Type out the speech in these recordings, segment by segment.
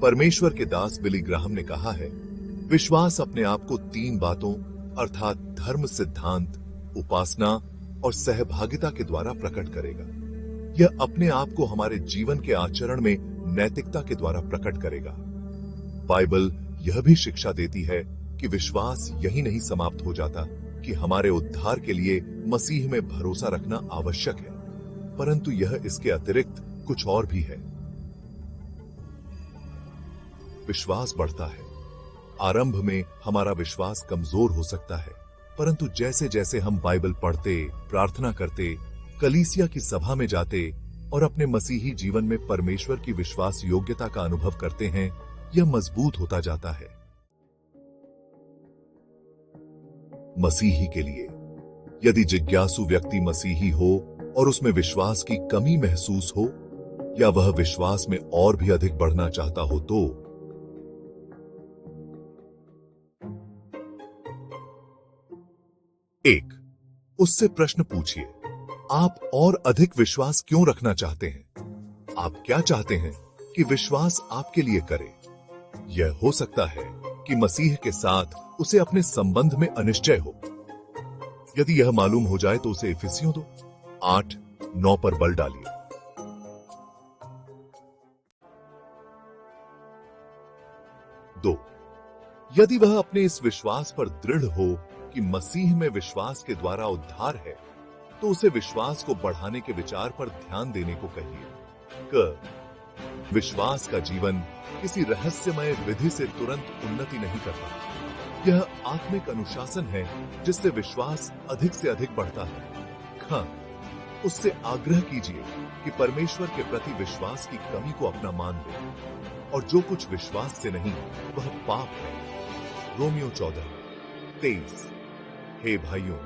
परमेश्वर के दास Billy Graham ने कहा है, विश्वास अपने आप को 3 बातों अर्थात धर्म, सिद्धांत, उपासना और सहभागिता के द्वारा प्रकट करेगा। यह अपने आप को हमारे जीवन के आचरण में नैतिकता के द्वारा प्रकट करेगा। बाइबल यह भी शिक्षा देती है कि विश्वास यही नहीं समाप्त हो जाता कि हमारे उद्धार के लिए मसीह में भरोसा रखना आवश्यक है, परंतु यह इसके अतिरिक्त कुछ और भी है। विश्वास बढ़ता है। आरंभ में हमारा विश्वास कमजोर हो सकता है, परंतु जैसे जैसे हम बाइबल पढ़ते, प्रार्थना करते, कलीसिया की सभा में जाते और अपने मसीही जीवन में परमेश्वर की विश्वास योग्यता का अनुभव करते हैं, यह मजबूत होता जाता है। मसीही के लिए, यदि जिज्ञासु व्यक्ति मसीही हो और उसमें विश्वास की कमी महसूस हो या वह विश्वास में और भी अधिक बढ़ना चाहता हो तो 1. उससे प्रश्न पूछिए, आप और अधिक विश्वास क्यों रखना चाहते हैं? आप क्या चाहते हैं कि विश्वास आपके लिए करे? यह हो सकता है कि मसीह के साथ उसे अपने संबंध में अनिश्चय हो। यदि यह मालूम हो जाए तो उसे इफिसियों 8:9 पर बल डालिए। 2. यदि वह अपने इस विश्वास पर दृढ़ हो कि मसीह में विश्वास के द्वारा उद्धार है, तो उसे विश्वास को बढ़ाने के विचार पर ध्यान देने को कहिए। विश्वास का जीवन किसी रहस्यमय विधि से तुरंत उन्नति नहीं करता। यह आत्मिक अनुशासन है जिससे विश्वास अधिक से अधिक बढ़ता है। उससे आग्रह कीजिए कि परमेश्वर के प्रति विश्वास की कमी को अपना मान ले, और जो कुछ विश्वास से नहीं वह पाप है। रोमियो 14:23। हे भाइयों,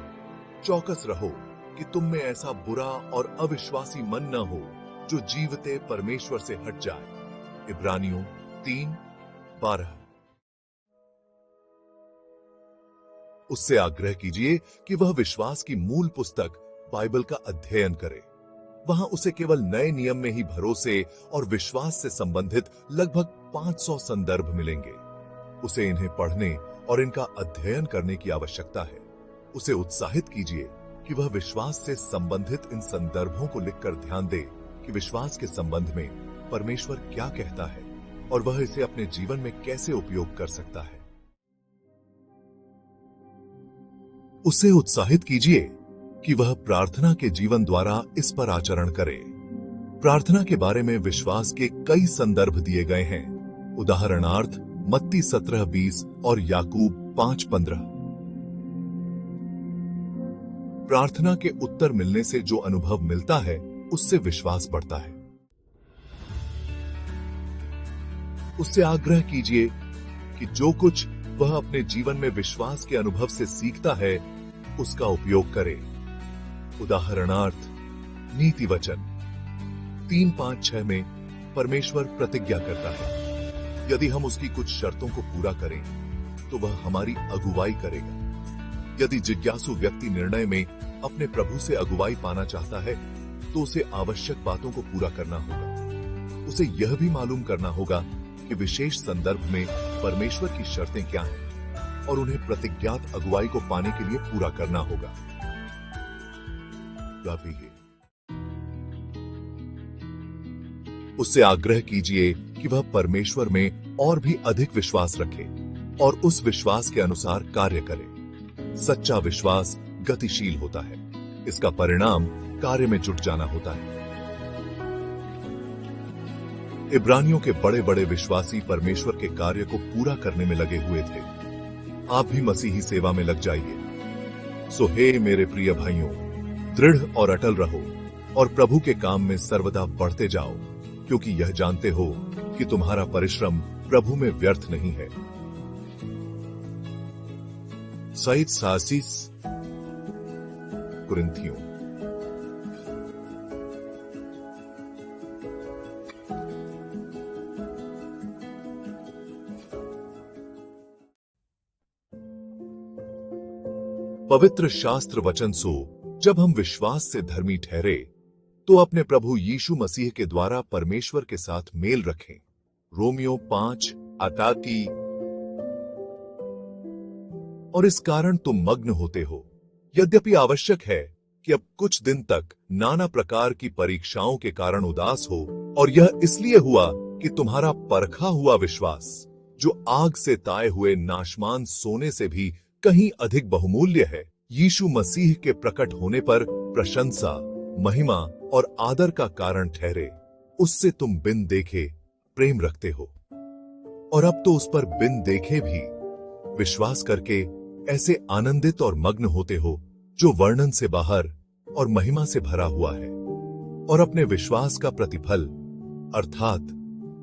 चौकस रहो कि तुम में ऐसा बुरा और अविश्वासी मन न हो जो जीवते परमेश्वर से हट जाए। इब्रानियों 3:12। उससे आग्रह कीजिए कि वह विश्वास की मूल पुस्तक बाइबल का अध्ययन करे। वहां उसे केवल नए नियम में ही भरोसे और विश्वास से संबंधित लगभग 500 संदर्भ मिलेंगे। उसे इन्हें पढ़ने और इनका अध्ययन करने की आवश्यकता है। उसे उत्साहित कीजिए कि वह विश्वास से संबंधित इन संदर्भों को लिखकर ध्यान दे कि विश्वास के संबंध में परमेश्वर क्या कहता है और वह इसे अपने जीवन में कैसे उपयोग कर सकता है। उसे उत्साहित कीजिए कि वह प्रार्थना के जीवन द्वारा इस पर आचरण करे। प्रार्थना के बारे में विश्वास के कई संदर्भ दिए गए हैं। उदाहरणार्थ मत्ती 17:20 और याकूब 5:15। प्रार्थना के उत्तर मिलने से जो अनुभव मिलता है उससे विश्वास बढ़ता है। उससे आग्रह कीजिए कि जो कुछ वह अपने जीवन में विश्वास के अनुभव से सीखता है उसका उपयोग करे। उदाहरणार्थ नीति वचन 3:5-6 में परमेश्वर प्रतिज्ञा करता है, यदि हम उसकी कुछ शर्तों को पूरा करें तो वह हमारी अगुवाई करेगा। यदि जिज्ञासु व्यक्ति निर्णय में अपने प्रभु से अगुवाई पाना चाहता है तो उसे आवश्यक बातों को पूरा करना होगा। उसे यह भी मालूम करना होगा कि विशेष संदर्भ में परमेश्वर की शर्तें क्या हैं और उन्हें प्रतिज्ञात अगुवाई को पाने के लिए पूरा करना होगा। उससे आग्रह कीजिए कि वह परमेश्वर में और भी अधिक विश्वास रखे और उस विश्वास के अनुसार कार्य करे। सच्चा विश्वास गतिशील होता है। इसका परिणाम कार्य में जुट जाना होता है। इब्रानियों के बड़े बड़े विश्वासी परमेश्वर के कार्य को पूरा करने में लगे हुए थे। आप भी मसीही सेवा में लग जाइए। सो हे मेरे प्रिय भाइयों, दृढ़ और अटल रहो और प्रभु के काम में सर्वदा बढ़ते जाओ, क्योंकि यह जानते हो कि तुम्हारा परिश्रम प्रभु में व्यर्थ नहीं है। सईद सासिस कुरिन्थियों। पवित्र शास्त्र वचन सो जब हम विश्वास से धर्मी ठहरे तो अपने प्रभु यीशु मसीह के द्वारा परमेश्वर के साथ मेल रखें रोमियो 5 अटाती। और इस कारण तुम मग्न होते हो। यद्यपि आवश्यक है कि अब कुछ दिन तक नाना प्रकार की परीक्षाओं के कारण उदास हो, और यह इसलिए हुआ कि तुम्हारा परखा हुआ विश्वास, जो आग से ताए हुए नाशमान सोने से भी कहीं अधिक बहुमूल्य है, यीशु मसीह के प्रकट होने पर प्रशंसा, महिमा और आदर का कारण ठहरे, उससे तुम बिन देखे प्रेम रखते हो। और अब तो उस पर बिन देखे भी विश्वास करके ऐसे आनंदित और मग्न होते हो जो वर्णन से बाहर और महिमा से भरा हुआ है, और अपने विश्वास का प्रतिफल अर्थात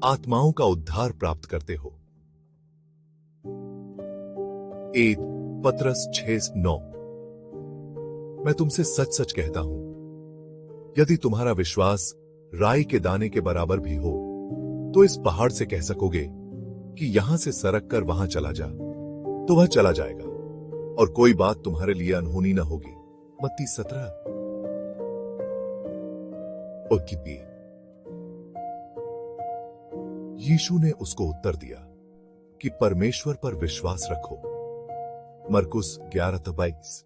आत्माओं का उद्धार प्राप्त करते हो। 1 पतरस 6:9। मैं तुमसे सच सच कहता हूं, यदि तुम्हारा विश्वास राई के दाने के बराबर भी हो, तो इस पहाड़ से कह सकोगे कि यहां से सरक कर वहां चला जा, तो वह चला जाएगा, और कोई बात तुम्हारे लिए अनहोनी न होगी। मत्ती 17 और 20। यीशु ने उसको उत्तर दिया कि परमेश्वर पर विश्वास रखो। मरकुस 11:22।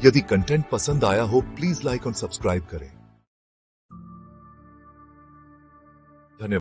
यदि कंटेंट पसंद आया हो, प्लीज लाइक और सब्सक्राइब करें।